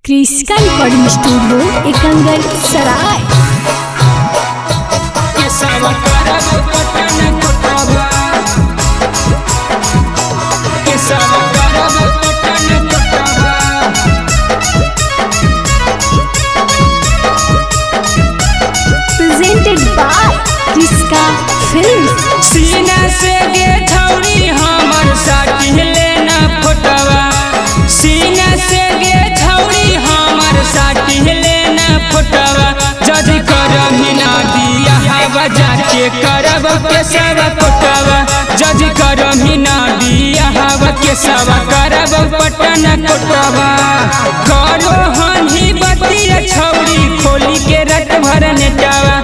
क्रिस्का recording studio एकंगर सराय। Presented by Kriska films. सीना से गे छौड़ी हमर साटी लेना फोटवा, सीना से गे छौड़ी हमर साटी लेना फोटवा। जदि करब ना दिया हवा जाके करब के सब फोटवा, जदि करब ना दिया हवा के सब करब पटन कोटवा। करो हनी बतिया छौड़ी खोली के रट भर नेटवा,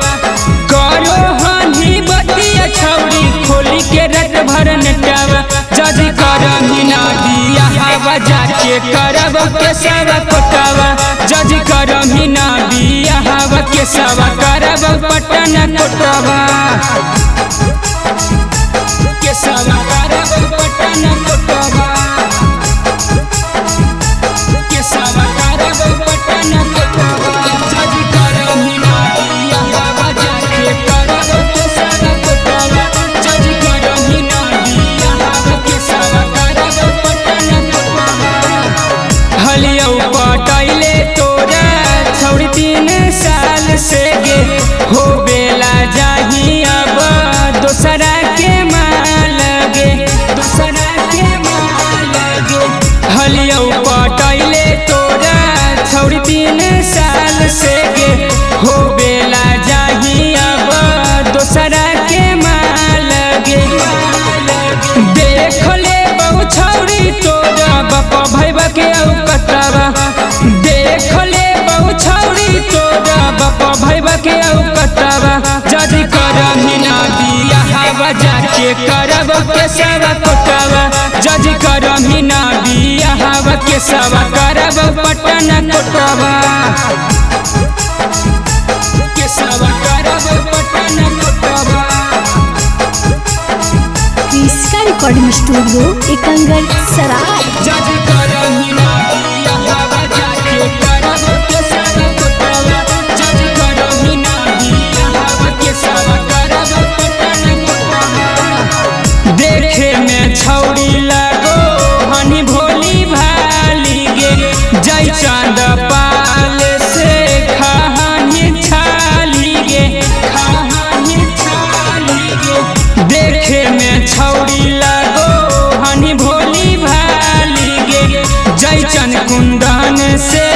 करो हनी बतिया छौड़ी खोली के रट भर नेटवा। जदि करब ना दिया हवा जाके करब के सब कोटवा, जदि करब ना दिया हवा के सब करब पटन कोटवा, के सब करब पटन कोटवा, के सब करब पटन कोटवा। जदि करब ना दिया हवा जाके करब के सब कोटवा, जदि करब ना दिया हवा के सब करब पटन कोटवा। हलियौ पटैले तोरा छौड़ी 3 साल से गे हो बेला जाही अब दोसरा के माल गे, दोसरा के माल गे। हलियौ पटैले तोरा छौड़ी 3 साल से गे हो बेला जाही अब दोसरा के माल गे। देख ले बहु छौड़ी तोरा बाप भैया के औकतवा, देख ले बहु छौड़ी तोरा बाप भैया के औकतवा। जदि करब ना दिया हवा जाके करब के सब कोटवा, जदि करब ना दिया हवा के सब करब पटन कोटवा, के सब करब पटन कोटवा। क्रिस्का रिकॉर्डिंग स्टूडियो एकंगर सराय। जदि करब ना दिया हवा जाके करब के सब कोटवा, जदि करब ना दिया हवा के सब करब पटन कोटवा। देखे में छौड़ी लगो हनी भोली भाली गे, जय चांद पाल से खानी छाली गे, खानी छाली गे। देखे में छौड़ी लगो हनी भोली भाली गे, जय चन कुंदन से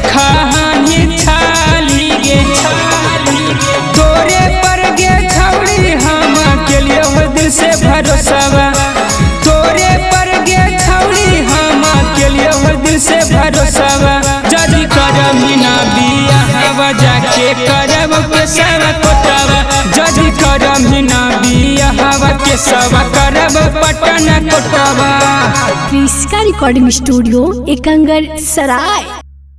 खानी छाली गे, छाली गे। तोरे पर गे छौड़ी हम के लिए हो दिल से भरोसा, तोरे पर गे छौड़ी हम के लिए हो दिल से भरोसा। जदि करब ना दिया हवा जाके करब के सब कोटवा, जदि करब ना दिया हवा के सब करब पटन कोटवा। क्रिस्का रिकॉर्डिंग स्टूडियो एकंगर सराय।